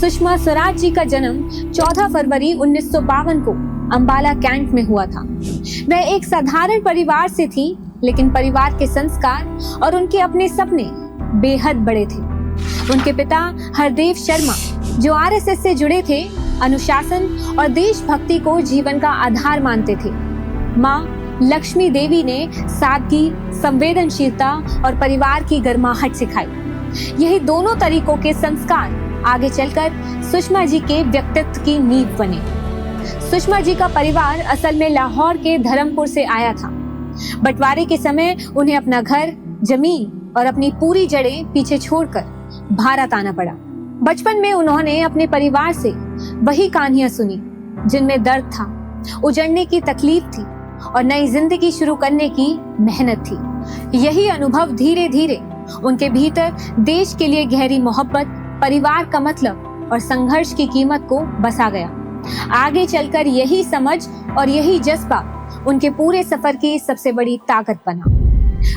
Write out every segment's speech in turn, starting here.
सुषमा स्वराज जी का जन्म 14 फरवरी 1952 को अंबाला कैंट में हुआ था। वह एक साधारण परिवार से थी, लेकिन परिवार के संस्कार और उनके अपने सपने बेहद बड़े थे। उनके पिता हरदेव शर्मा, जो आरएसएस से जुड़े थे, अनुशासन और देशभक्ति को जीवन का आधार मानते थे। माँ लक्ष्मी देवी ने सादगी, संवेदनशीलता और परिवार की गर्माहट सिखाई। यही दोनों तरीकों के संस्कार आगे चलकर सुषमा जी के व्यक्तित्व की नींव बने। सुषमा जी का परिवार असल में लाहौर के धर्मपुर से आया था। बंटवारे के समय उन्हें अपना घर, जमीन और अपनी पूरी जड़ें पीछे छोड़कर भारत आना पड़ा। बचपन में उन्होंने अपने परिवार से वही कहानियां सुनी जिनमें दर्द था, उजड़ने की तकलीफ थी और नई जिंदगी शुरू करने की मेहनत थी। यही अनुभव धीरे धीरे उनके भीतर देश के लिए गहरी मोहब्बत, परिवार का मतलब और संघर्ष की कीमत को बसा गया। आगे चलकर यही समझ और यही जज्बा उनके पूरे सफर की सबसे बड़ी ताकत बना।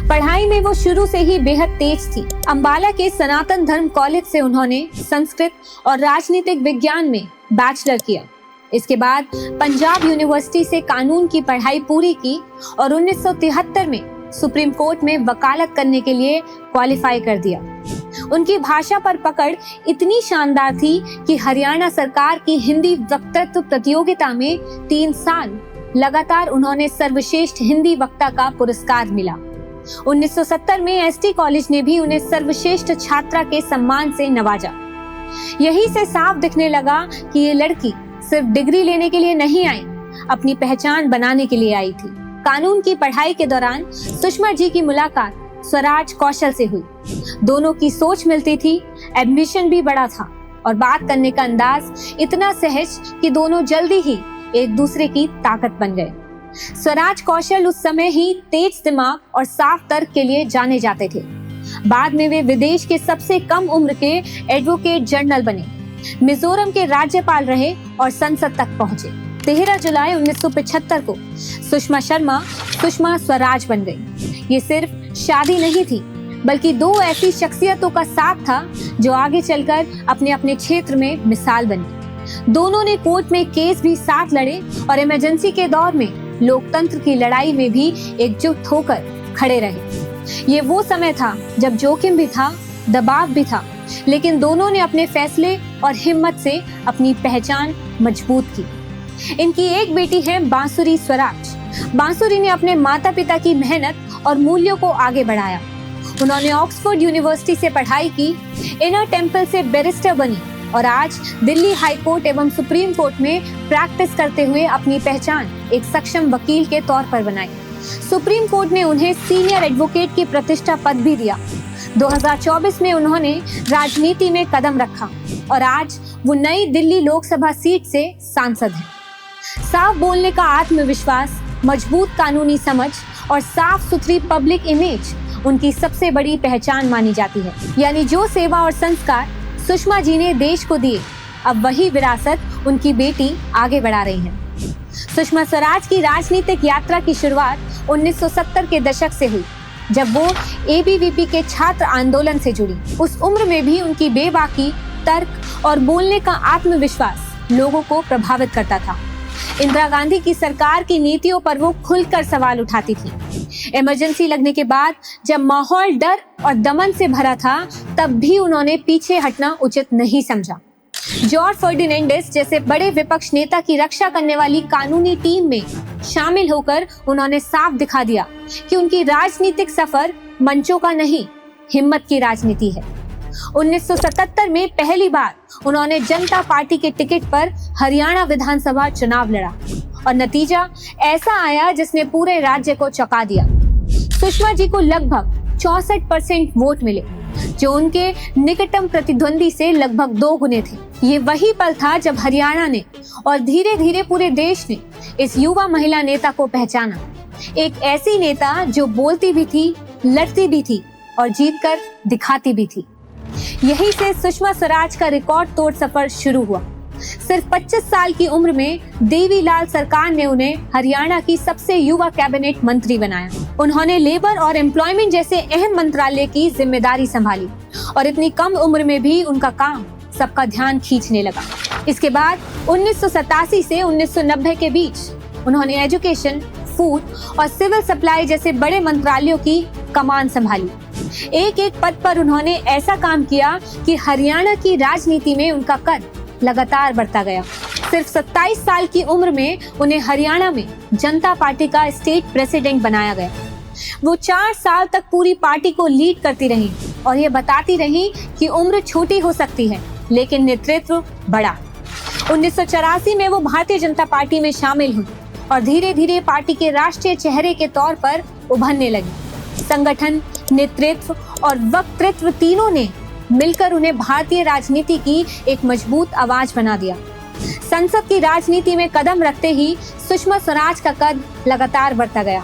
पढ़ाई में वो शुरू से ही बेहद तेज थी। अंबाला के सनातन धर्म कॉलेज से उन्होंने संस्कृत और राजनीतिक विज्ञान में बैचलर किया। इसके बाद पंजाब यूनिवर्सिटी से कानून की पढ़ाई पूरी की और 1973 में सुप्रीम कोर्ट में वकालत करने के लिए क्वालिफाई कर दिया। उनकी भाषा पर पकड़ इतनी शानदार थी कि हरियाणा सरकार की हिंदी वक्तृत्व प्रतियोगिता में 3 साल लगातार उन्होंने सर्वश्रेष्ठ हिंदी वक्ता का पुरस्कार मिला। 1970 में एसटी कॉलेज ने भी उन्हें सर्वश्रेष्ठ छात्रा के सम्मान से नवाजा। यही से साफ दिखने लगा कि ये लड़की सिर्फ डिग्री लेने के लिए नहीं आई, अपनी पहचान बनाने के लिए आई थी। कानून की पढ़ाई के दौरान सुषमा जी की मुलाकात स्वराज कौशल से हुई। दोनों की सोच मिलती थी, एम्बिशन भी बड़ा था और बात करने का अंदाज इतना सहज कि दोनों जल्दी ही एक दूसरे की ताकत बन गए। स्वराज कौशल उस समय ही तेज दिमाग और साफ तर्क के लिए जाने जाते थे। बाद में वे विदेश के सबसे कम उम्र के एडवोकेट जनरल बने, मिजोरम के राज्यपाल रहे और संसद तक पहुंचे। 13 जुलाई 1975 को सुषमा शर्मा सुषमा स्वराज बन गई। ये सिर्फ शादी नहीं थी, बल्कि 2 ऐसी शख्सियतों का साथ था जो आगे चलकर अपने अपने क्षेत्र में मिसाल बनी। दोनों ने कोर्ट में केस भी साथ लड़े और इमरजेंसी के दौर में लोकतंत्र की लड़ाई में भी एकजुट होकर खड़े रहे। ये वो समय था जब जोखिम भी था, दबाव भी था, लेकिन दोनों ने अपने फैसले और हिम्मत से अपनी पहचान मजबूत की। इनकी एक बेटी है बांसुरी स्वराज। बांसुरी ने अपने माता पिता की मेहनत और मूल्यों को आगे बढ़ाया। उन्होंने ऑक्सफोर्ड यूनिवर्सिटी से पढ़ाई की, इनर टेम्पल से बैरिस्टर बनी और आज दिल्ली हाई कोर्ट एवं सुप्रीम कोर्ट में प्रैक्टिस करते हुए अपनी पहचान एक सक्षम वकील के तौर पर बनाई। सुप्रीम कोर्ट ने उन्हें सीनियर एडवोकेट की प्रतिष्ठा पद भी दिया। 2024 में उन्होंने राजनीति में कदम रखा और आज वो नई दिल्ली लोकसभा सीट से सांसद हैं। साफ बोलने का आत्मविश्वास, मजबूत कानूनी समझ और साफ सुथरी पब्लिक इमेज उनकी सबसे बड़ी पहचान मानी जाती है। यानी जो सेवा और संस्कार सुषमा जी ने देश को दिए, अब वही विरासत उनकी बेटी आगे बढ़ा रही है। सुषमा स्वराज की राजनीतिक यात्रा की शुरुआत 1970 के दशक से हुई, जब वो एबीवीपी के छात्र आंदोलन से जुड़ी। उस उम्र में भी उनकी बेबाकी, तर्क और बोलने का आत्मविश्वास लोगों को प्रभावित करता था। इंदिरा गांधी की सरकार की नीतियों पर वो खुलकर सवाल उठाती थी। इमरजेंसी लगने के बाद जब माहौल डर और दमन से भरा था, तब भी उन्होंने पीछे हटना उचित नहीं समझा। जॉर्ज फर्डिनेंडिस जैसे बड़े विपक्ष नेता की रक्षा करने वाली कानूनी टीम में शामिल होकर उन्होंने साफ दिखा दिया कि उनकी राजनीतिक सफर मंचों का नहीं, हिम्मत की राजनीति है। 1977 में पहली बार उन्होंने जनता पार्टी के टिकट पर हरियाणा विधानसभा चुनाव लड़ा और नतीजा ऐसा आया जिसने पूरे राज्य को चौंका दिया। सुषमा जी को लगभग 64% वोट मिले, जो उनके निकटतम प्रतिद्वंदी से लगभग 2 गुने थे। ये वही पल था जब हरियाणा ने और धीरे धीरे पूरे देश ने इस युवा महिला नेता को पहचाना। एक ऐसी नेता जो बोलती भी थी, लड़ती भी थी और जीतकर दिखाती भी थी। यही से सुषमा स्वराज का रिकॉर्ड तोड़ सफर शुरू हुआ। सिर्फ 25 साल की उम्र में देवीलाल सरकार ने उन्हें हरियाणा की सबसे युवा कैबिनेट मंत्री बनाया। उन्होंने लेबर और एम्प्लॉयमेंट जैसे अहम मंत्रालय की जिम्मेदारी संभाली और इतनी कम उम्र में भी उनका काम सबका ध्यान खींचने लगा। इसके बाद 1987 से 1990 के बीच उन्होंने एजुकेशन, फूड और सिविल सप्लाई जैसे बड़े मंत्रालयों की कमान संभाली। एक एक पद पर उन्होंने ऐसा काम किया कि हरियाणा की राजनीति में उनका कद लगातार बढ़ता गया। सिर्फ 27 साल की उम्र में उन्हें हरियाणा में जनता पार्टी का स्टेट प्रेसिडेंट बनाया गया। वो 4 साल तक पूरी पार्टी को लीड करती रही और ये बताती रही कि उम्र छोटी हो सकती है लेकिन नेतृत्व बड़ा। 1984 में वो भारतीय जनता पार्टी में शामिल हुई और धीरे धीरे पार्टी के राष्ट्रीय चेहरे के तौर पर उभरने लगी। संगठन, नेतृत्व और वक्तृत्व तीनों ने मिलकर उन्हें भारतीय राजनीति की एक मजबूत आवाज बना दिया। संसद की राजनीति में कदम रखते ही सुषमा स्वराज का कद लगातार बढ़ता गया।